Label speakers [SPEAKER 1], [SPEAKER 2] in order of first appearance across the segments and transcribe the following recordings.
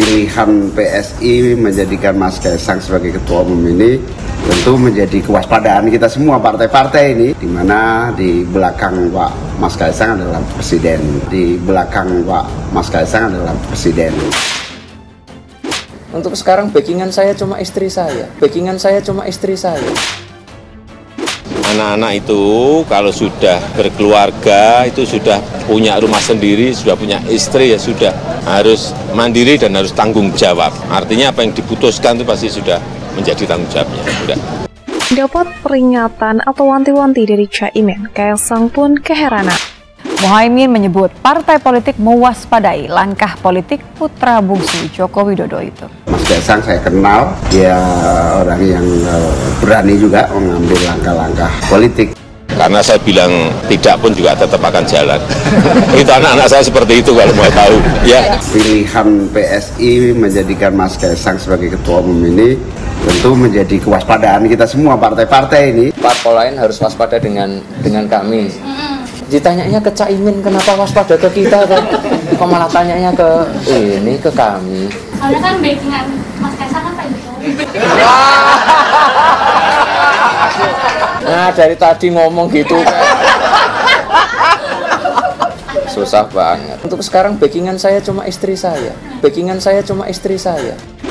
[SPEAKER 1] pilihan PSI menjadikan Mas Kaisang sebagai ketua umum ini tentu menjadi kewaspadaan kita semua partai-partai ini, di mana di belakang Pak Mas Kaisang adalah presiden, di belakang Pak Mas Kaisang adalah presiden.
[SPEAKER 2] Untuk sekarang backingan saya cuma istri saya,
[SPEAKER 3] Anak-anak itu kalau sudah berkeluarga, itu sudah punya rumah sendiri, sudah punya istri, ya sudah harus mandiri dan harus tanggung jawab. Artinya apa yang diputuskan itu pasti sudah menjadi tanggung jawabnya. Sudah.
[SPEAKER 4] Dapat peringatan atau wanti-wanti dari Caimin, Kaisang pun keheranan.
[SPEAKER 5] Muhaimin menyebut partai politik mewaspadai langkah politik putra bungsu Joko Widodo itu.
[SPEAKER 1] Mas Kaisang saya kenal, dia orang yang berani juga mengambil langkah-langkah politik.
[SPEAKER 3] Karena saya bilang tidak pun juga tetap akan jalan. Itu anak-anak saya seperti itu kalau mau tahu. Ya.
[SPEAKER 1] Pilihan PSI menjadikan Mas Kaisang sebagai ketua umum ini tentu menjadi kewaspadaan kita semua partai-partai ini.
[SPEAKER 2] parpol lain harus waspada dengan kami. Ditanyanya ke Caimin kenapa waspada ke kita kan? Kok malah tanyanya ke kami.
[SPEAKER 6] Soalnya kan backingan Mas Kaisang kan Pak Jokowi.
[SPEAKER 2] Nah dari tadi ngomong gitu kan. Susah banget. Untuk sekarang backingan saya cuma istri saya.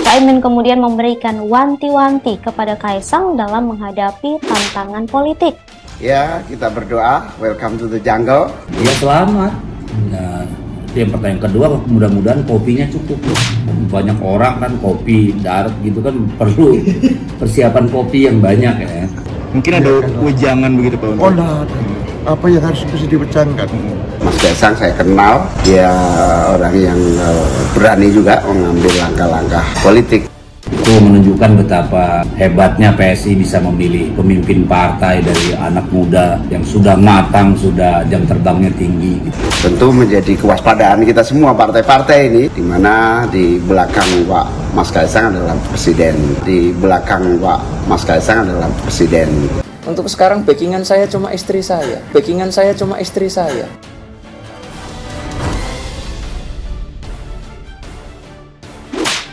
[SPEAKER 7] Caimin kemudian memberikan wanti-wanti kepada Kaisang dalam menghadapi tantangan politik.
[SPEAKER 1] Ya, kita berdoa, welcome to the jungle.
[SPEAKER 8] Ya selamat. Nah, yang pertanyaan kedua, mudah-mudahan kopinya cukup. Banyak orang kan kopi darat gitu kan perlu persiapan kopi yang banyak ya.
[SPEAKER 9] Mungkin ada wejangan begitu Pak.
[SPEAKER 10] Oh, nah, apa yang harus bisa diwejankan?
[SPEAKER 1] Mas Kaisang saya kenal, dia orang yang berani juga mengambil langkah-langkah politik.
[SPEAKER 8] Itu menunjukkan betapa hebatnya PSI bisa memilih pemimpin partai dari anak muda yang sudah matang, sudah jam terbangnya tinggi.
[SPEAKER 1] Tentu menjadi kewaspadaan kita semua partai-partai ini, di mana di belakang Pak Mas Kaisang adalah presiden, di belakang Pak Mas Kaisang adalah presiden.
[SPEAKER 2] Untuk sekarang backingan saya cuma istri saya.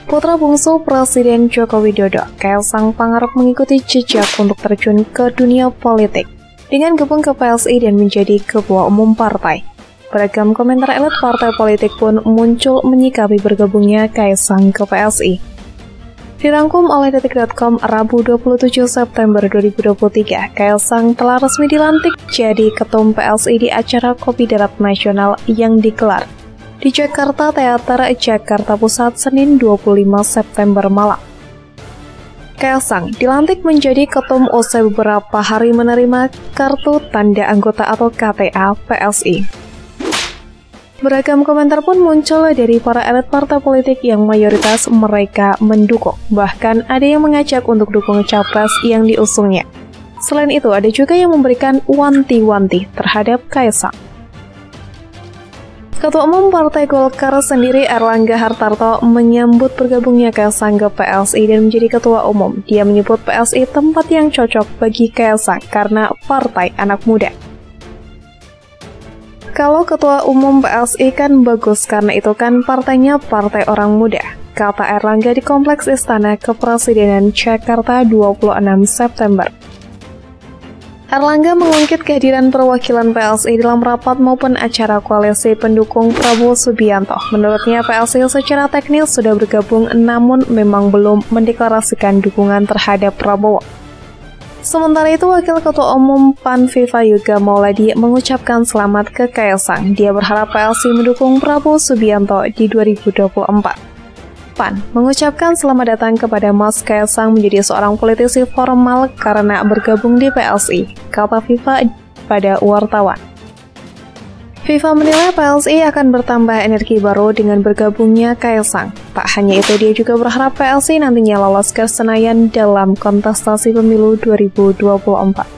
[SPEAKER 4] Putra bungsu Presiden Joko Widodo, Kaisang pangarep mengikuti jejak untuk terjun ke dunia politik dengan gabung ke PSI dan menjadi ketua umum partai. Beragam komentar elit partai politik pun muncul menyikapi bergabungnya Kaisang ke PSI. Dirangkum oleh Detik.com Rabu 27 September 2023, Kaisang telah resmi dilantik jadi ketum PSI di acara Kopi Darat Nasional yang digelar di Jakarta Teater Jakarta Pusat Senin 25 September malam. Kaisang dilantik menjadi ketum usai beberapa hari menerima kartu tanda anggota atau KTA PSI. Beragam komentar pun muncul dari para elit partai politik yang mayoritas mereka mendukung, bahkan ada yang mengajak untuk dukung capres yang diusungnya. Selain itu, ada juga yang memberikan wanti-wanti terhadap Kaisang. Ketua Umum Partai Golkar sendiri Erlangga Hartarto menyambut bergabungnya Kaisang ke PSI dan menjadi Ketua Umum. Dia menyebut PSI tempat yang cocok bagi Kaisang karena partai anak muda. Kalau Ketua Umum PSI kan bagus karena itu kan partainya partai orang muda, kata Erlangga di Kompleks Istana Kepresidenan Jakarta 26 September. Erlangga mengungkit kehadiran perwakilan PSI dalam rapat maupun acara koalisi pendukung Prabowo Subianto. Menurutnya PSI secara teknis sudah bergabung namun memang belum mendeklarasikan dukungan terhadap Prabowo. Sementara itu, Wakil Ketua Umum PAN Viva Yoga Mauladi mengucapkan selamat ke Kaisang. Dia berharap PSI mendukung Prabowo Subianto di 2024. PAN mengucapkan selamat datang kepada Mas Kaisang menjadi seorang politisi formal karena bergabung di PSI, kata Viva pada wartawan. Viva menilai PSI akan bertambah energi baru dengan bergabungnya Kaisang. Tak hanya itu, dia juga berharap PSI nantinya lolos ke Senayan dalam kontestasi pemilu 2024.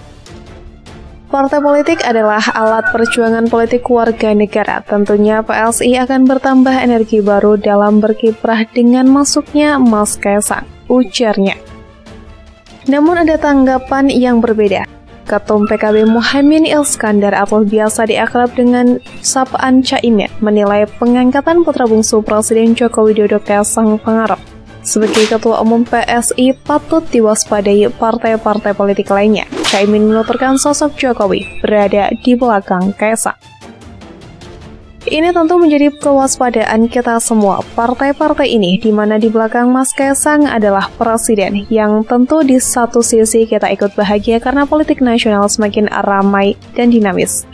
[SPEAKER 4] Partai politik adalah alat perjuangan politik warga negara. Tentunya PSI akan bertambah energi baru dalam berkiprah dengan masuknya Mas Kaisang, ujarnya. Namun ada tanggapan yang berbeda. Ketum PKB Muhaimin Iskandar atau biasa diakrab dengan sapaan Caimin menilai pengangkatan putra bungsu Presiden Joko Widodo Kaisang Pangarep sebagai Ketua Umum PSI patut diwaspadai partai-partai politik lainnya. Caimin menuturkan sosok Jokowi berada di belakang Kaisang. Ini tentu menjadi kewaspadaan kita semua. Partai-partai ini di mana di belakang Mas Kaisang adalah presiden yang tentu di satu sisi kita ikut bahagia karena politik nasional semakin ramai dan dinamis.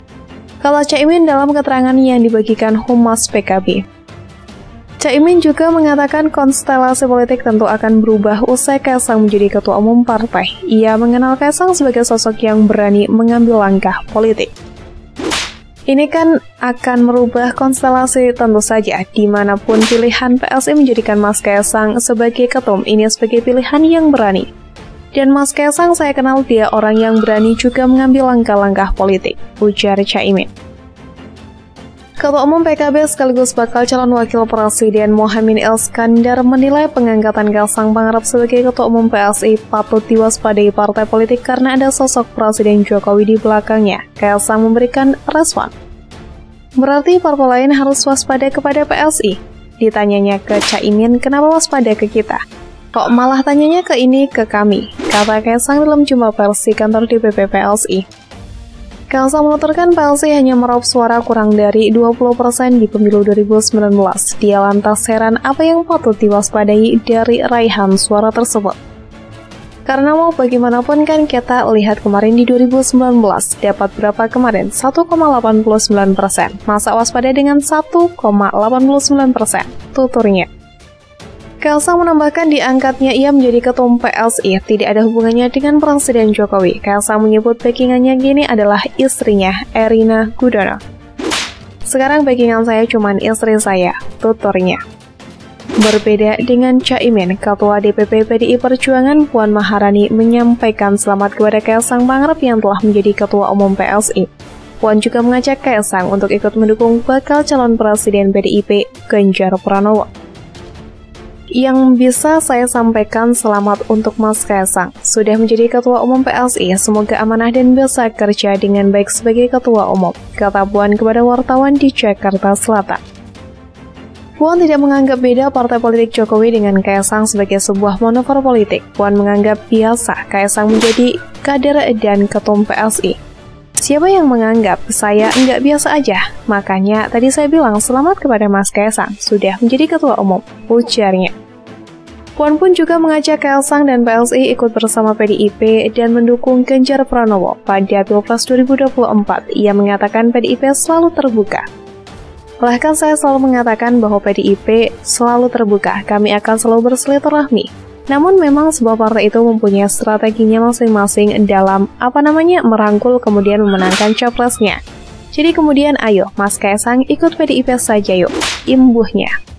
[SPEAKER 4] Kalau Caimin dalam keterangan yang dibagikan Humas PKB, Caimin juga mengatakan konstelasi politik tentu akan berubah usai Kaisang menjadi ketua umum partai. Ia mengenal Kaisang sebagai sosok yang berani mengambil langkah politik. Ini kan akan merubah konstelasi tentu saja, dimanapun pilihan PSI menjadikan Mas Kaisang sebagai ketum, ini sebagai pilihan yang berani. Dan Mas Kaisang saya kenal dia orang yang berani juga mengambil langkah-langkah politik, ujar Caimin. Ketua Umum PKB sekaligus bakal calon wakil presiden Muhaimin Iskandar menilai pengangkatan Kaisang Pangarep sebagai Ketua Umum PSI patut diwaspadai partai politik karena ada sosok Presiden Jokowi di belakangnya. Kaisang memberikan respon. Berarti parpol lain harus waspada kepada PSI? Ditanyanya ke Caimin, kenapa waspada ke kita? Kok malah tanyanya ke ini ke kami? Kata Kaisang dalam jumpa pers di kantor DPP PSI. Kaisang menuturkan PSI hanya meraup suara kurang dari 20% di pemilu 2019. Dia lantas heran apa yang patut diwaspadai dari raihan suara tersebut. Karena mau bagaimanapun kan kita lihat kemarin di 2019, dapat berapa kemarin? 1,89%. Masa waspada dengan 1,89%? Tuturnya. Kaisang menambahkan diangkatnya ia menjadi ketum PSI tidak ada hubungannya dengan Presiden Jokowi. Kaisang menyebut backingannya gini adalah istrinya, Erina Gudono. Sekarang backingan saya cuman istri saya, tuturnya. Berbeda dengan Caimin, Ketua DPP PDI Perjuangan Puan Maharani menyampaikan selamat kepada Kaisang Pangarep yang telah menjadi Ketua Umum PSI. Puan juga mengajak Kaisang untuk ikut mendukung bakal calon Presiden PDIP Ganjar Pranowo. Yang bisa saya sampaikan selamat untuk Mas Kaisang. Sudah menjadi Ketua Umum PSI, semoga amanah dan bisa kerja dengan baik sebagai Ketua Umum, kata Puan kepada wartawan di Jakarta Selatan. Puan tidak menganggap beda partai politik Jokowi dengan Kaisang sebagai sebuah manuver politik. Puan menganggap biasa Kaisang menjadi kader dan ketum PSI. Siapa yang menganggap saya nggak biasa aja? Makanya tadi saya bilang selamat kepada Mas Kaisang, sudah menjadi Ketua Umum, ujarnya. Puan pun juga mengajak Kaisang dan PSI ikut bersama PDIP dan mendukung Ganjar Pranowo pada Pilpres 2024. Ia mengatakan PDIP selalu terbuka. Bahkan saya selalu mengatakan bahwa PDIP selalu terbuka, kami akan selalu bersilaturahmi. Namun memang sebuah partai itu mempunyai strateginya masing-masing dalam merangkul kemudian memenangkan capresnya. Jadi kemudian ayo Mas Kaisang ikut PDIP saja yuk, imbuhnya.